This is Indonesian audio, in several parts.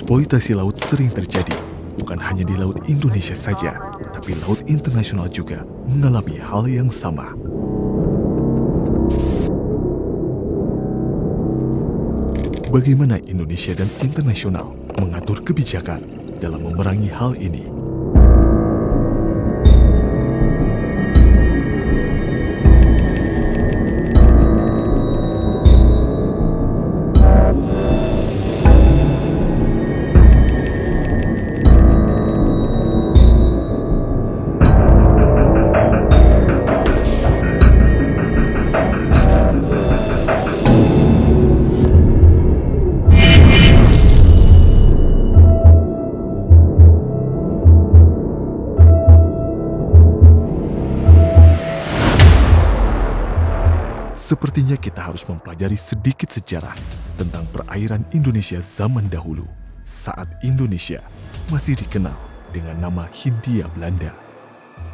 Eksploitasi laut sering terjadi, bukan hanya di Laut Indonesia saja, tapi laut internasional juga mengalami hal yang sama. Bagaimana Indonesia dan internasional mengatur kebijakan dalam memerangi hal ini? Sepertinya kita harus mempelajari sedikit sejarah tentang perairan Indonesia zaman dahulu, saat Indonesia masih dikenal dengan nama Hindia Belanda.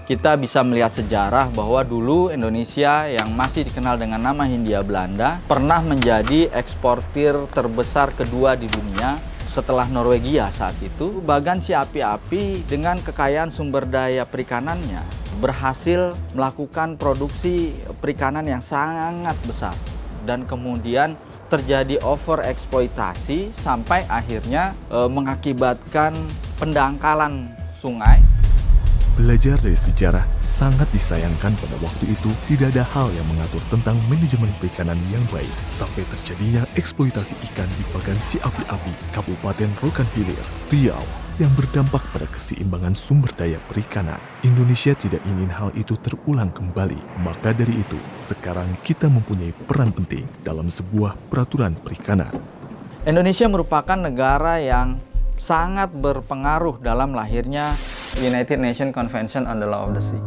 Kita bisa melihat sejarah bahwa dulu Indonesia yang masih dikenal dengan nama Hindia Belanda pernah menjadi eksportir terbesar kedua di dunia setelah Norwegia saat itu. Bagan si api-api dengan kekayaan sumber daya perikanannya berhasil melakukan produksi perikanan yang sangat besar. Dan kemudian terjadi overeksploitasi sampai akhirnya mengakibatkan pendangkalan sungai. Belajar dari sejarah sangat disayangkan pada waktu itu tidak ada hal yang mengatur tentang manajemen perikanan yang baik sampai terjadinya eksploitasi ikan di Bagan Si Api-Api, Kabupaten Rokan Hilir, Riau yang berdampak pada keseimbangan sumber daya perikanan. Indonesia tidak ingin hal itu terulang kembali. Maka dari itu, sekarang kita mempunyai peran penting dalam sebuah peraturan perikanan. Indonesia merupakan negara yang sangat berpengaruh dalam lahirnya United Nations Convention on the Law of the Sea.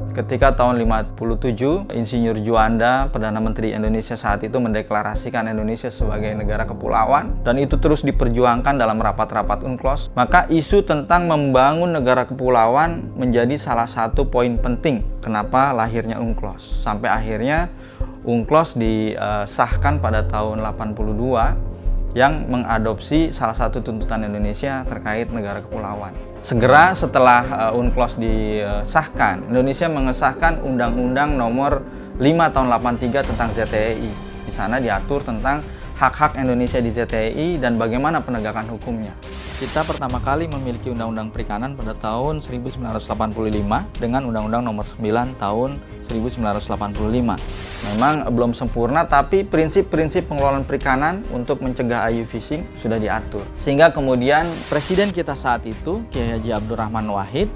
Ketika tahun 57, Insinyur Juanda, Perdana Menteri Indonesia saat itu mendeklarasikan Indonesia sebagai negara kepulauan, dan itu terus diperjuangkan dalam rapat-rapat UNCLOS, maka isu tentang membangun negara kepulauan menjadi salah satu poin penting kenapa lahirnya UNCLOS. Sampai akhirnya UNCLOS disahkan pada tahun 82 yang mengadopsi salah satu tuntutan Indonesia terkait negara kepulauan. Segera setelah UNCLOS disahkan, Indonesia mengesahkan Undang-Undang Nomor 5 Tahun 83 tentang ZTEI. Di sana diatur tentang hak-hak Indonesia di ZTEI dan bagaimana penegakan hukumnya. Kita pertama kali memiliki Undang-Undang Perikanan pada tahun 1985 dengan Undang-Undang Nomor 9 Tahun 1985. Memang belum sempurna, tapi prinsip-prinsip pengelolaan perikanan untuk mencegah IUU fishing sudah diatur. Sehingga kemudian Presiden kita saat itu, Kiai Haji Abdurrahman Wahid,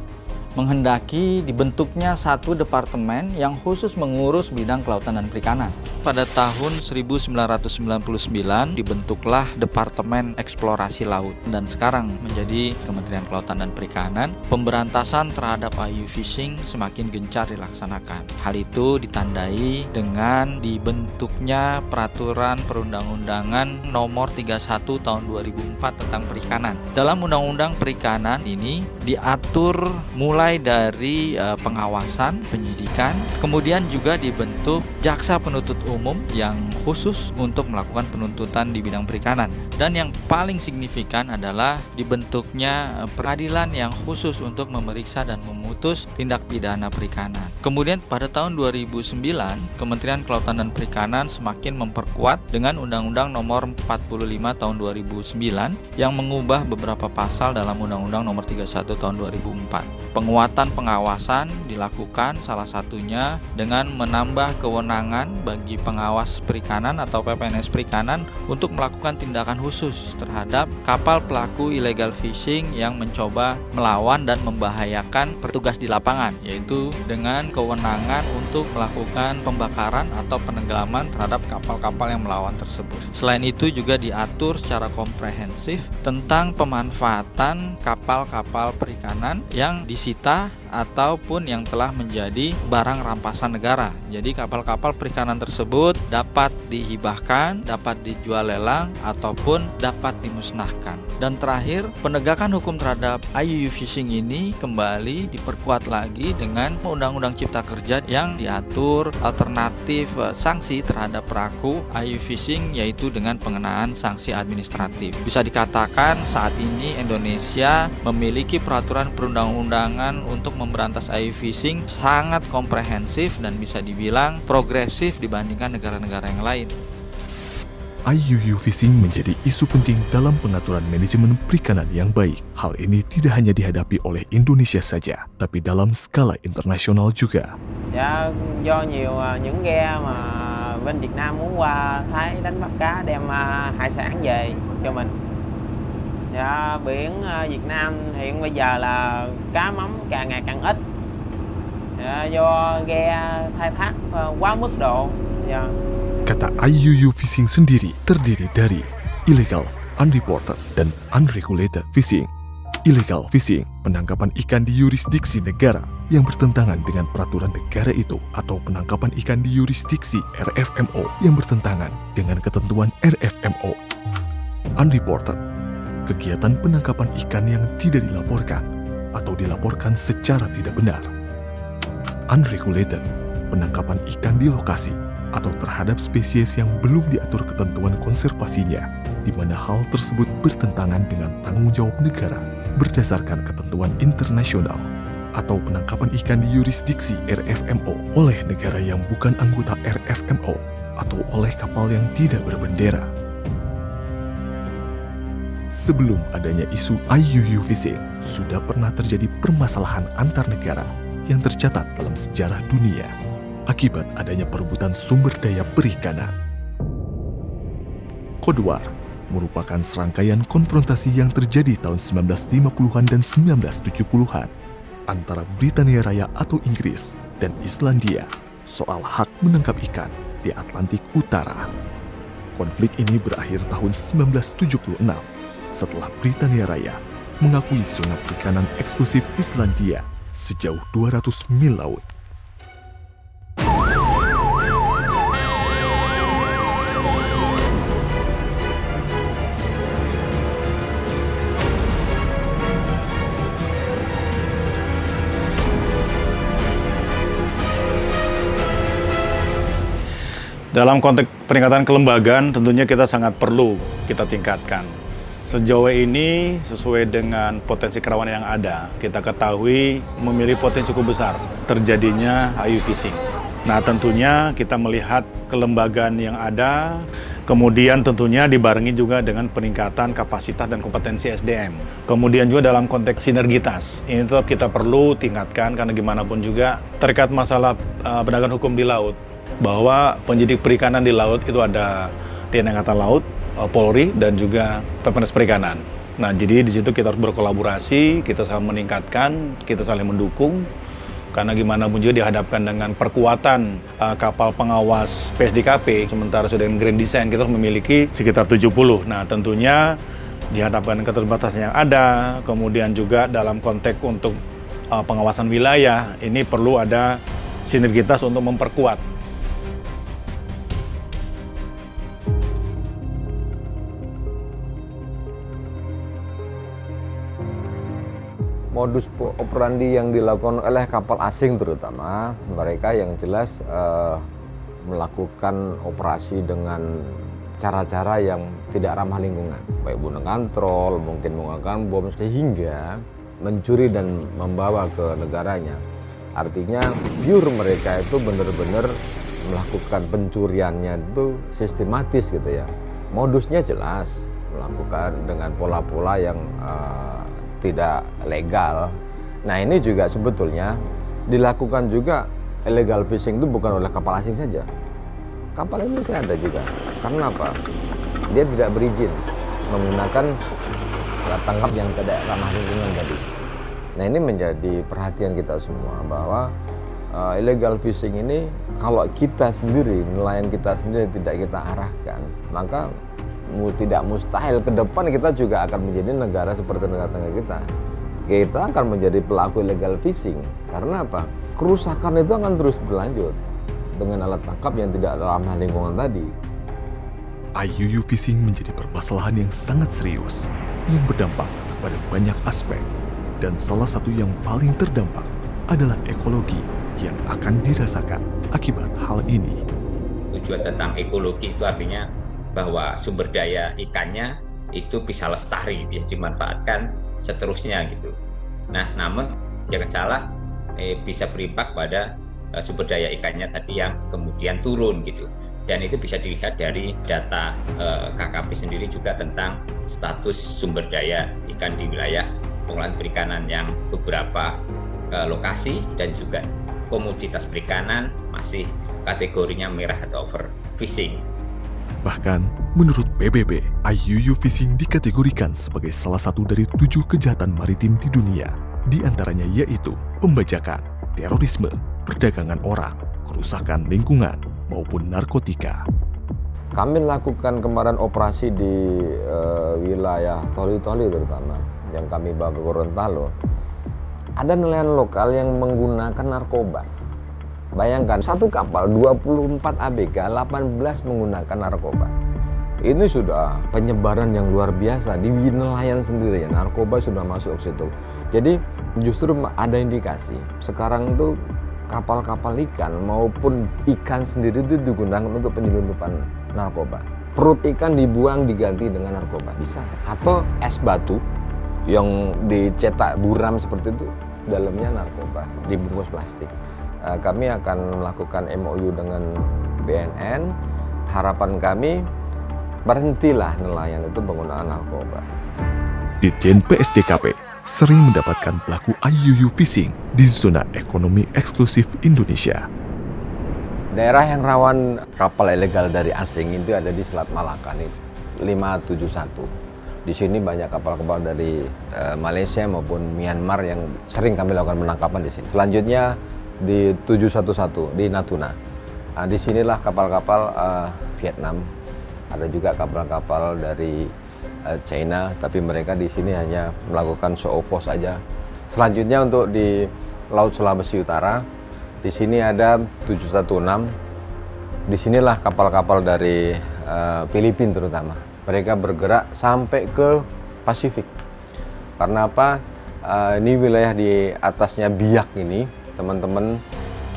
menghendaki dibentuknya satu departemen yang khusus mengurus bidang kelautan dan perikanan. Pada tahun 1999 dibentuklah Departemen Eksplorasi Laut dan sekarang menjadi Kementerian Kelautan dan Perikanan. Pemberantasan terhadap IUU fishing semakin gencar dilaksanakan. Hal itu ditandai dengan dibentuknya Peraturan Perundang-undangan Nomor 31 Tahun 2004 tentang perikanan. Dalam Undang-Undang Perikanan ini diatur mulai dari pengawasan, penyidikan, kemudian juga dibentuk Jaksa Penuntut Umum yang khusus untuk melakukan penuntutan di bidang perikanan. Dan yang paling signifikan adalah dibentuknya peradilan yang khusus untuk memeriksa dan memutus tindak pidana perikanan. Kemudian pada tahun 2009, Kementerian Kelautan dan Perikanan semakin memperkuat dengan Undang-Undang Nomor 45 Tahun 2009 yang mengubah beberapa pasal dalam Undang-Undang Nomor 31 Tahun 2004. Penguatan pengawasan dilakukan salah satunya dengan menambah kewenangan bagi pengawas perikanan atau PPNS perikanan untuk melakukan tindakan khusus terhadap kapal pelaku illegal fishing yang mencoba melawan dan membahayakan petugas di lapangan, yaitu dengan kewenangan untuk melakukan pembakaran atau penenggelaman terhadap kapal-kapal yang melawan tersebut. Selain itu juga diatur secara komprehensif tentang pemanfaatan kapal-kapal perikanan yang disita ataupun yang telah menjadi barang rampasan negara. Jadi kapal-kapal perikanan tersebut dapat dihibahkan, dapat dijual lelang, ataupun dapat dimusnahkan. Dan terakhir, penegakan hukum terhadap IUU Fishing ini kembali diperkuat lagi dengan Undang-Undang Cipta Kerja yang diatur alternatif sanksi terhadap pelaku IUU Fishing, yaitu dengan pengenaan sanksi administratif. Bisa dikatakan saat ini Indonesia memiliki peraturan perundang-undangan untuk memberantas IUU Fishing sangat komprehensif dan bisa dibilang progresif dibandingkan negara-negara yang lain. IUU Fishing menjadi isu penting dalam pengaturan manajemen perikanan yang baik. Hal ini tidak hanya dihadapi oleh Indonesia saja, tapi dalam skala internasional juga. Dạ, do nhiều những ghe mà bên Việt Nam muốn qua Thái đánh bắt cá đem hải sản về cho mình. Dạ, biển Việt Nam hiện bây giờ là cá mắm càng ngày càng ít. Dạ, do ghe khai thác quá mức độ. Dạ. Kata IUU Fishing sendiri terdiri dari illegal, unreported, dan unregulated fishing. Illegal fishing, penangkapan ikan di yurisdiksi negara yang bertentangan dengan peraturan negara itu, atau penangkapan ikan di yurisdiksi RFMO yang bertentangan dengan ketentuan RFMO. Unreported, kegiatan penangkapan ikan yang tidak dilaporkan atau dilaporkan secara tidak benar. Unregulated, penangkapan ikan di lokasi atau terhadap spesies yang belum diatur ketentuan konservasinya, di mana hal tersebut bertentangan dengan tanggung jawab negara berdasarkan ketentuan internasional, atau penangkapan ikan di yurisdiksi RFMO oleh negara yang bukan anggota RFMO atau oleh kapal yang tidak berbendera. Sebelum adanya isu IUU Fishing, sudah pernah terjadi permasalahan antar negara yang tercatat dalam sejarah dunia akibat adanya perebutan sumber daya perikanan. Cold War merupakan serangkaian konfrontasi yang terjadi tahun 1950-an dan 1970-an antara Britania Raya atau Inggris dan Islandia soal hak menangkap ikan di Atlantik Utara. Konflik ini berakhir tahun 1976 setelah Britania Raya mengakui zona perikanan eksklusif Islandia sejauh 200 mil laut. Dalam konteks peningkatan kelembagaan, tentunya kita sangat perlu kita tingkatkan. Sejauh ini, sesuai dengan potensi kerawanan yang ada, kita ketahui memiliki potensi cukup besar terjadinya IUU Fishing. Nah, tentunya kita melihat kelembagaan yang ada, kemudian tentunya dibarengi juga dengan peningkatan kapasitas dan kompetensi SDM. Kemudian juga dalam konteks sinergitas, ini tetap kita perlu tingkatkan karena gimana pun juga terkait masalah penegakan hukum di laut, bahwa penyidik perikanan di laut itu ada TNI Angkatan Laut, Polri, dan juga Pepenas Perikanan. Nah, jadi di situ kita harus berkolaborasi, kita saling meningkatkan, kita saling mendukung, karena gimana pun juga dihadapkan dengan perkuatan kapal pengawas PSDKP, sementara sudah dengan Grand Design kita memiliki sekitar 70. Nah, tentunya dihadapkan dengan keterbatasan yang ada, kemudian juga dalam konteks untuk pengawasan wilayah, ini perlu ada sinergitas untuk memperkuat. Modus operandi yang dilakukan oleh kapal asing terutama, mereka yang jelas melakukan operasi dengan cara-cara yang tidak ramah lingkungan, baik menggunakan trol, mungkin menggunakan bom, sehingga mencuri dan membawa ke negaranya. Artinya pure mereka itu benar-benar melakukan pencuriannya itu sistematis gitu ya. Modusnya jelas, melakukan dengan pola-pola yang tidak legal. Nah, ini juga sebetulnya dilakukan juga illegal fishing itu bukan oleh kapal asing saja. Kapal Indonesia ada juga. Karena apa? Dia tidak berizin menggunakan alat tangkap yang tidak ramah lingkungan tadi. Nah, ini menjadi perhatian kita semua bahwa illegal fishing ini kalau kita sendiri, nelayan kita sendiri tidak kita arahkan, maka tidak mustahil ke depan kita juga akan menjadi negara seperti negara tetangga kita. kita akan menjadi pelaku illegal fishing. Karena apa? Kerusakan itu akan terus berlanjut dengan alat tangkap yang tidak ramah lingkungan tadi. IUU fishing menjadi permasalahan yang sangat serius yang berdampak pada banyak aspek, dan salah satu yang paling terdampak adalah ekologi yang akan dirasakan akibat hal ini. Tujuan tentang ekologi itu artinya bahwa sumber daya ikannya itu bisa lestari, bisa dimanfaatkan seterusnya gitu. Nah, namun jangan salah bisa berimpak pada sumber daya ikannya tadi yang kemudian turun gitu. Dan itu bisa dilihat dari data KKP sendiri juga tentang status sumber daya ikan di wilayah pengolahan perikanan yang beberapa lokasi dan juga komoditas perikanan masih kategorinya merah atau overfishing. Bahkan, menurut PBB, IUU fishing dikategorikan sebagai salah satu dari 7 kejahatan maritim di dunia. Di antaranya yaitu pembajakan, terorisme, perdagangan orang, kerusakan lingkungan, maupun narkotika. Kami lakukan kemarin operasi di wilayah Toli-Toli terutama, yang kami bawa ke Gorontalo. Ada nelayan lokal yang menggunakan narkoba. Bayangkan, satu kapal 24 ABK, 18 menggunakan narkoba. Ini sudah penyebaran yang luar biasa di nelayan sendiri ya, narkoba sudah masuk ke situ. Jadi justru ada indikasi sekarang itu kapal-kapal ikan maupun ikan sendiri itu digunakan untuk penyelundupan narkoba. Perut ikan dibuang diganti dengan narkoba, bisa. Atau es batu yang dicetak buram seperti itu, dalamnya narkoba, dibungkus plastik. Kami akan melakukan MOU dengan BNN. Harapan kami berhentilah nelayan itu penggunaan narkoba. Ditjen PSDKP sering mendapatkan pelaku IUU fishing di zona ekonomi eksklusif Indonesia. Daerah yang rawan kapal ilegal dari asing itu ada di Selat Malaka nih, 571. Di sini banyak kapal-kapal dari Malaysia maupun Myanmar yang sering kami lakukan penangkapan di sini. Selanjutnya di 711 di Natuna. Nah, di sinilah kapal-kapal Vietnam. Ada juga kapal-kapal dari China, tapi mereka di sini hanya melakukan show of force saja. Selanjutnya untuk di Laut Sulawesi Utara, di sini ada 716. Di sinilah kapal-kapal dari Filipina terutama. Mereka bergerak sampai ke Pasifik. Karena apa? Ini wilayah di atasnya Biak ini, teman-teman.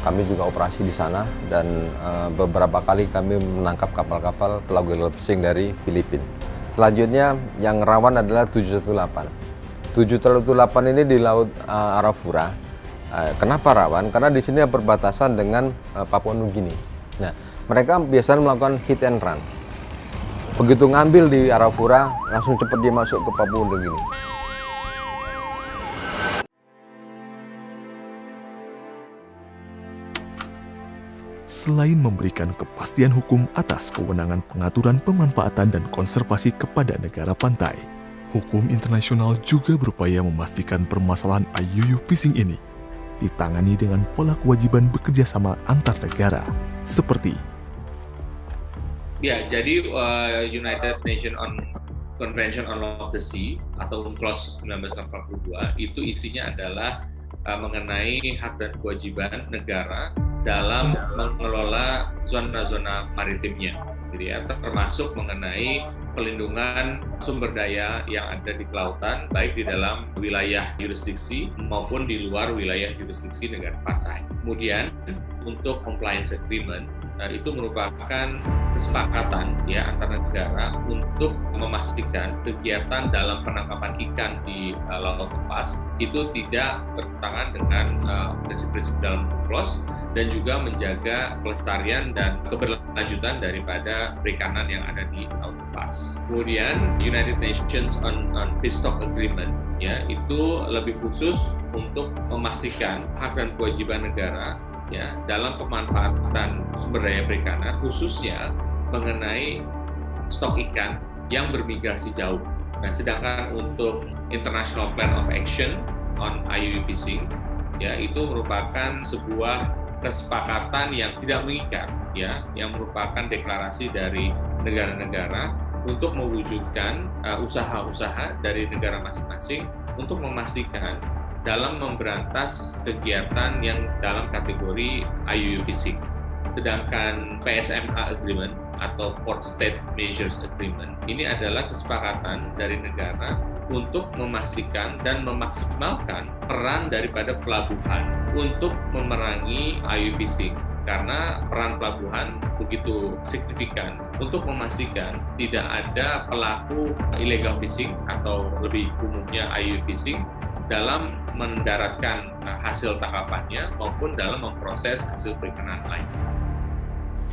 Kami juga operasi di sana dan beberapa kali kami menangkap kapal-kapal pelaku illegal fishing dari Filipina. Selanjutnya yang rawan adalah 718. 718 ini di Laut Arafura. Kenapa rawan? Karena di sini berbatasan dengan Papua Nugini. Nah, mereka biasanya melakukan hit and run. Begitu ngambil di Arafura, langsung cepat dia masuk ke Papua Nugini. Selain memberikan kepastian hukum atas kewenangan pengaturan pemanfaatan dan konservasi kepada negara pantai, hukum internasional juga berupaya memastikan permasalahan IUU fishing ini ditangani dengan pola kewajiban bekerja sama antar negara, seperti ya, jadi United Nations Convention on Law of the Sea atau UNCLOS 1942 itu isinya adalah mengenai hak dan kewajiban negara dalam mengelola zona-zona maritimnya, jadi ya, termasuk mengenai pelindungan sumber daya yang ada di kelautan, baik di dalam wilayah jurisdiksi maupun di luar wilayah jurisdiksi negara pantai. Kemudian untuk compliance agreement, itu merupakan kesepakatan ya antar negara untuk memastikan kegiatan dalam penangkapan ikan di laut lepas itu tidak bertentangan dengan prinsip-prinsip dalam UNCLOS dan juga menjaga kelestarian dan keberlanjutan daripada perikanan yang ada di laut lepas. Kemudian United Nations on Fish Stock Agreement ya itu lebih khusus untuk memastikan hak dan kewajiban negara ya dalam pemanfaatan sumber daya perikanan, khususnya mengenai stok ikan yang bermigrasi jauh. Nah, sedangkan untuk International Plan of Action on IUU Fishing ya itu merupakan sebuah kesepakatan yang tidak mengikat ya, yang merupakan deklarasi dari negara-negara untuk mewujudkan usaha-usaha dari negara masing-masing untuk memastikan dalam memberantas kegiatan yang dalam kategori IUU Fishing. Sedangkan PSMA Agreement atau Port State Measures Agreement ini adalah kesepakatan dari negara untuk memastikan dan memaksimalkan peran daripada pelabuhan untuk memerangi IUU Fishing. Karena peran pelabuhan begitu signifikan untuk memastikan tidak ada pelaku illegal fishing atau lebih umumnya IUU Fishing dalam mendaratkan hasil tangkapannya maupun dalam memproses hasil perikanan lain.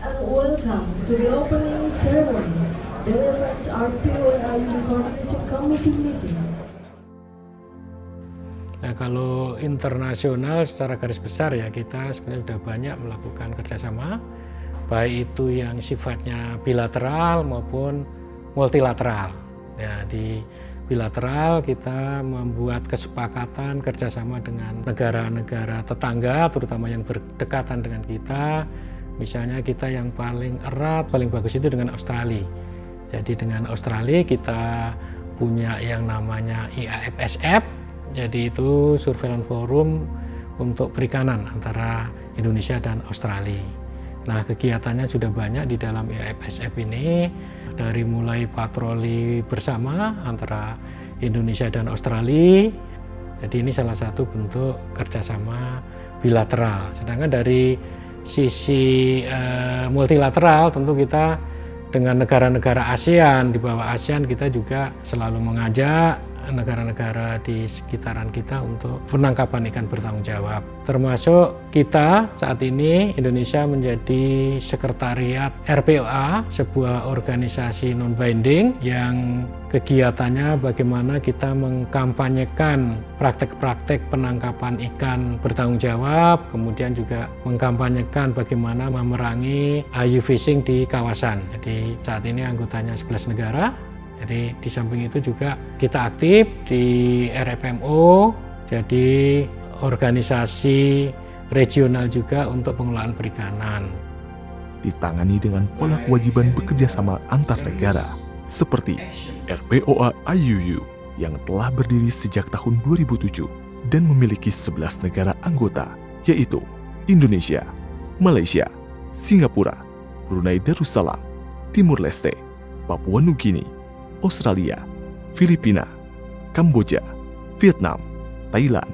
And welcome to the opening ceremony, the 11th RPO-IUU Coordination Committee meeting. Nah, kalau internasional secara garis besar ya kita sebenarnya sudah banyak melakukan kerjasama, baik itu yang sifatnya bilateral maupun multilateral. Ya, di bilateral kita membuat kesepakatan kerjasama dengan negara-negara tetangga, terutama yang berdekatan dengan kita. Misalnya kita yang paling erat, paling bagus itu dengan Australia. Jadi dengan Australia kita punya yang namanya IAFSF. Jadi itu Surveillance Forum untuk perikanan antara Indonesia dan Australia. Nah, kegiatannya sudah banyak di dalam IAFSF ini, dari mulai patroli bersama antara Indonesia dan Australia. Jadi ini salah satu bentuk kerjasama bilateral. Sedangkan dari sisi multilateral tentu kita dengan negara-negara ASEAN, di bawah ASEAN kita juga selalu mengajak negara-negara di sekitaran kita untuk penangkapan ikan bertanggung jawab. Termasuk kita saat ini Indonesia menjadi sekretariat RPOA, sebuah organisasi non-binding yang kegiatannya bagaimana kita mengkampanyekan praktek-praktek penangkapan ikan bertanggung jawab, kemudian juga mengkampanyekan bagaimana memerangi IUU Fishing di kawasan. Jadi saat ini anggotanya 11 negara. Jadi di samping itu juga kita aktif di RFMO, jadi organisasi regional juga untuk pengelolaan perikanan. Ditangani dengan pola kewajiban bekerja sama antar negara, seperti RPOA IUU yang telah berdiri sejak tahun 2007 dan memiliki 11 negara anggota, yaitu Indonesia, Malaysia, Singapura, Brunei Darussalam, Timur Leste, Papua Nugini, Australia, Filipina, Kamboja, Vietnam, Thailand.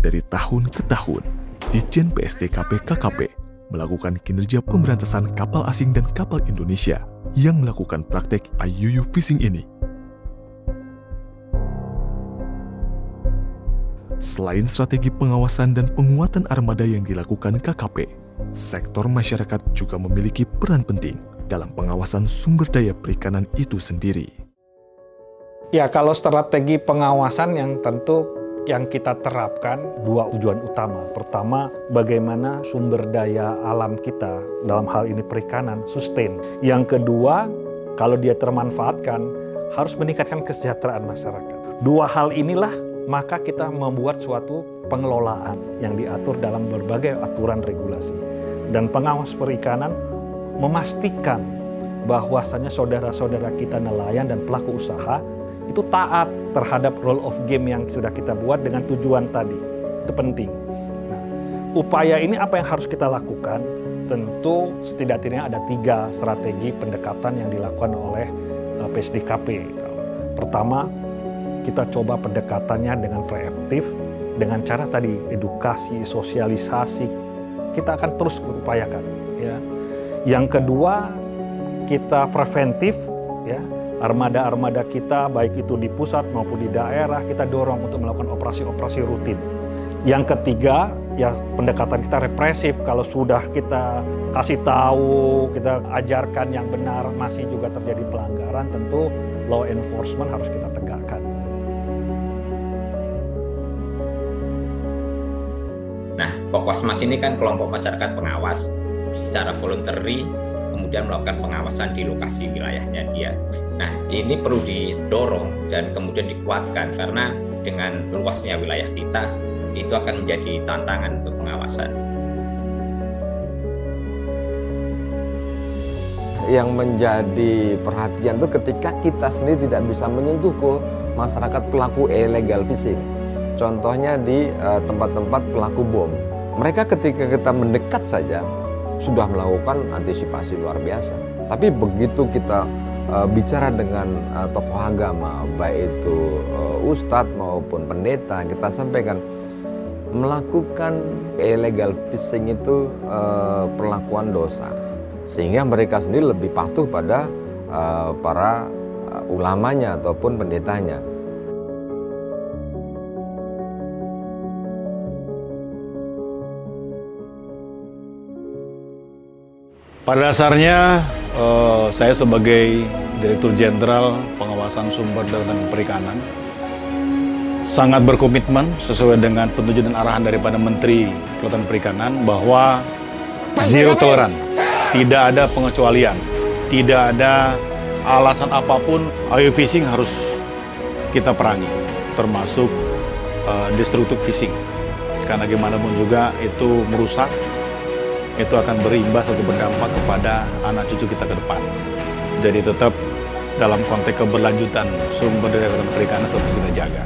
Dari tahun ke tahun, Ditjen PSDKP KKP melakukan kinerja pemberantasan kapal asing dan kapal Indonesia yang melakukan praktek IUU Fishing ini. Selain strategi pengawasan dan penguatan armada yang dilakukan KKP, sektor masyarakat juga memiliki peran penting dalam pengawasan sumber daya perikanan itu sendiri. Ya, kalau strategi pengawasan yang tentu yang kita terapkan dua tujuan utama. Pertama, bagaimana sumber daya alam kita, dalam hal ini perikanan, sustain. Yang kedua, kalau dia termanfaatkan, harus meningkatkan kesejahteraan masyarakat. Dua hal inilah maka kita membuat suatu pengelolaan yang diatur dalam berbagai aturan regulasi. Dan pengawas perikanan memastikan bahwasannya saudara-saudara kita nelayan dan pelaku usaha itu taat terhadap rule of game yang sudah kita buat dengan tujuan tadi. Itu penting. Nah, upaya ini apa yang harus kita lakukan? Tentu setidaknya ada 3 strategi pendekatan yang dilakukan oleh PSDKP. Pertama, kita coba pendekatannya dengan preemptif, dengan cara tadi edukasi, sosialisasi, kita akan terus berupayakan. Ya. Yang kedua, kita preventif, ya, armada-armada kita baik itu di pusat maupun di daerah kita dorong untuk melakukan operasi-operasi rutin. Yang ketiga, ya pendekatan kita represif. Kalau sudah kita kasih tahu, kita ajarkan yang benar, masih juga terjadi pelanggaran, tentu law enforcement harus kita tegakkan. Nah, Pokosmas ini kan kelompok masyarakat pengawas secara voluntary, kemudian melakukan pengawasan di lokasi wilayahnya dia. Nah, ini perlu didorong dan kemudian dikuatkan karena dengan luasnya wilayah kita, itu akan menjadi tantangan untuk pengawasan. yang menjadi perhatian itu ketika kita sendiri tidak bisa menyentuh ke masyarakat pelaku illegal fishing. Contohnya di tempat-tempat pelaku bom. Mereka ketika kita mendekat saja sudah melakukan antisipasi luar biasa. Tapi begitu kita bicara dengan tokoh agama, baik itu ustadz maupun pendeta, kita sampaikan melakukan illegal fishing itu perlakuan dosa, sehingga mereka sendiri lebih patuh pada para ulamanya ataupun pendetanya. Pada dasarnya saya sebagai Direktur Jenderal Pengawasan Sumber Daya dan Perikanan sangat berkomitmen sesuai dengan petunjuk dan arahan daripada Menteri Kelautan Perikanan bahwa zero tolerance, tidak ada pengecualian, tidak ada alasan apapun IUU fishing harus kita perangi, termasuk destructive fishing, karena gimana pun juga itu merusak, itu akan berimbas atau berdampak kepada anak cucu kita ke depan. Jadi tetap dalam konteks keberlanjutan sumber daya perikanan terus kita jaga.